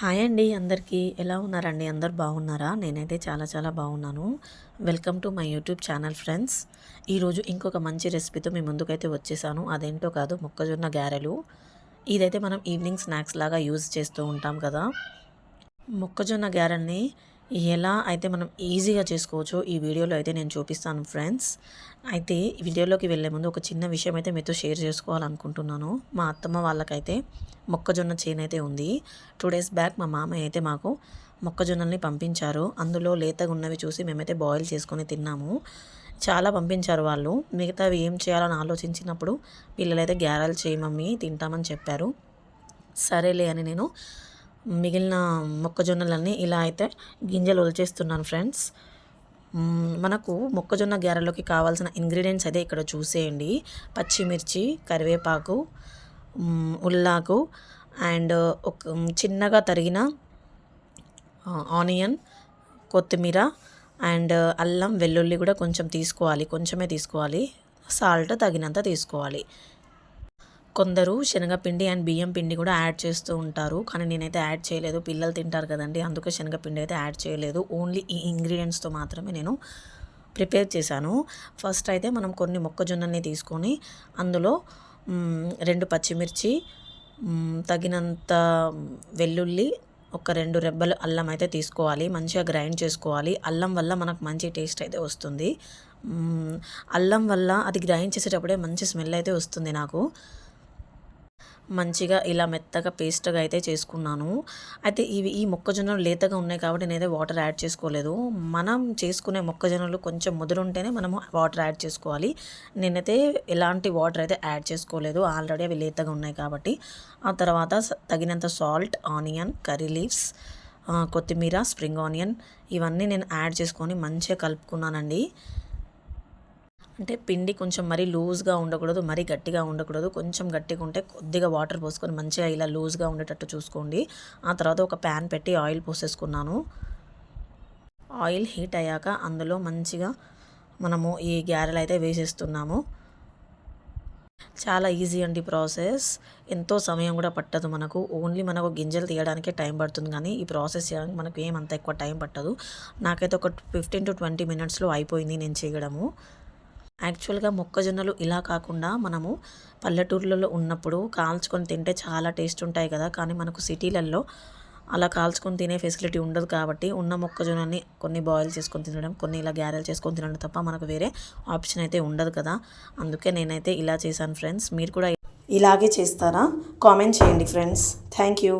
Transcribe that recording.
Hi అండి అందరికీ ఎలా ఉన్నారండి? అందరు బాగున్నారా? నేనైతే చాలా చాలా బాగున్నాను. Welcome to my YouTube channel friends. ఈరోజు ఇంకొక మంచి రెసిపీతో మీ ముందుకైతే వచ్చేసాను. అదేంటో కాదు, మొక్కజొన్న గారెలు. ఇదైతే మనం ఈవినింగ్ స్నాక్స్ లాగా యూజ్ చేస్తూ ఉంటాం కదా. మొక్కజొన్న గారెల్ని ఎలా అయితే మనం ఈజీగా చేసుకోవచ్చో ఈ వీడియోలో అయితే నేను చూపిస్తాను ఫ్రెండ్స్. అయితే ఈ వీడియోలోకి వెళ్ళే ముందు ఒక చిన్న విషయం అయితే మీతో షేర్ చేసుకోవాలనుకుంటున్నాను. మా అత్తమ్మ వాళ్ళకైతే మొక్కజొన్న చేను అయితే ఉంది. 2 డేస్ బ్యాక్ మా మామయ్య అయితే మాకు మొక్కజొన్నల్ని పంపించారు. అందులో లేతగా ఉన్నవి చూసి మేమైతే బాయిల్ చేసుకొని తిన్నాము. చాలా పంపించారు వాళ్ళు. మిగతావి ఏం చేయాలని ఆలోచించినప్పుడు పిల్లలైతే గారెలు చేయి మమ్మీ తింటామని చెప్పారు. సరేలే అని నేను మిగిలిన మొక్కజొన్నలన్నీ ఇలా అయితే గింజలు ఒలిచేస్తున్నాను ఫ్రెండ్స్. మనకు మొక్కజొన్న గారెలోకి కావాల్సిన ఇంగ్రీడియంట్స్ అయితే ఇక్కడ చూసేయండి. పచ్చిమిర్చి, కరివేపాకు, ఉల్లాకు అండ్ ఒక చిన్నగా తరిగిన ఆనియన్, కొత్తిమీర అండ్ అల్లం వెల్లుల్లి కూడా కొంచెం తీసుకోవాలి, కొంచెమే తీసుకోవాలి. సాల్ట్ తగినంత తీసుకోవాలి. కొందరు శనగపిండి అండ్ బియ్యం పిండి కూడా యాడ్ చేస్తూ ఉంటారు, కానీ నేనైతే యాడ్ చేయలేదు. పిల్లలు తింటారు కదండి, అందుకే శనగపిండి అయితే యాడ్ చేయలేదు. ఓన్లీ ఈ ఇంగ్రీడియంట్స్తో మాత్రమే నేను ప్రిపేర్ చేశాను. ఫస్ట్ అయితే మనం కొన్ని మొక్కజొన్నని తీసుకొని అందులో 2 పచ్చిమిర్చి, తగినంత వెల్లుల్లి, ఒక 2 రెబ్బలు అల్లం అయితే తీసుకోవాలి. మంచిగా గ్రైండ్ చేసుకోవాలి. అల్లం వల్ల మనకు మంచి టేస్ట్ అయితే వస్తుంది. అల్లం వల్ల అది గ్రైండ్ చేసేటప్పుడే మంచి స్మెల్ అయితే వస్తుంది నాకు. మంచిగా ఇలా మెత్తగా పేస్ట్గా అయితే చేసుకున్నాను. అయితే ఈ మొక్కజొన్నలు లేతగా ఉన్నాయి కాబట్టి నేనైతే వాటర్ యాడ్ చేసుకోలేదు. మనం చేసుకునే మొక్కజొన్నలు కొంచెం ముదురుంటేనే మనము వాటర్ యాడ్ చేసుకోవాలి. నేనైతే ఎలాంటి వాటర్ అయితే యాడ్ చేసుకోలేదు, ఆల్రెడీ అవి లేతగా ఉన్నాయి కాబట్టి. ఆ తర్వాత తగినంత సాల్ట్, ఆనియన్, కర్రీ లీవ్స్, కొత్తిమీర, స్ప్రింగ్ ఆనియన్ ఇవన్నీ నేను యాడ్ చేసుకొని మంచిగా కలుపుకున్నానండి. అంటే పిండి కొంచెం మరీ లూజ్గా ఉండకూడదు, మరీ గట్టిగా ఉండకూడదు. కొంచెం గట్టిగా ఉంటే కొద్దిగా వాటర్ పోసుకొని మంచిగా ఇలా లూజ్గా ఉండేటట్టు చూసుకోండి. ఆ తర్వాత ఒక ప్యాన్ పెట్టి ఆయిల్ పోసేసుకున్నాను. ఆయిల్ హీట్ అయ్యాక అందులో మంచిగా మనము ఈ గారెలు అయితే వేసేస్తున్నాము. చాలా ఈజీ అండి ప్రాసెస్. ఎంతో సమయం కూడా పట్టదు మనకు. ఓన్లీ మనకు గింజలు తీయడానికే టైం పడుతుంది, కానీ ఈ ప్రాసెస్ చేయడానికి మనకు ఏమంత ఎక్కువ టైం పట్టదు. నాకైతే ఒక 15 to 20 మినిట్స్లో అయిపోయింది నేను చేయడము. యాక్చువల్గా మొక్కజొన్నలు ఇలా కాకుండా మనము పల్లెటూర్లలో ఉన్నప్పుడు కాల్చుకొని తింటే చాలా టేస్ట్ ఉంటాయి కదా, కానీ మనకు సిటీలలో అలా కాల్చుకొని తినే ఫెసిలిటీ ఉండదు కాబట్టి ఉన్న మొక్కజొన్నని కొన్ని బాయిల్ చేసుకొని తినడం, కొన్ని ఇలా గారెలు చేసుకొని తినడం తప్ప మనకు వేరే ఆప్షన్ అయితే ఉండదు కదా. అందుకే నేనైతే ఇలా చేశాను ఫ్రెండ్స్. మీరు కూడా ఇలాగే చేస్తారా? కామెంట్ చేయండి ఫ్రెండ్స్. Thank you.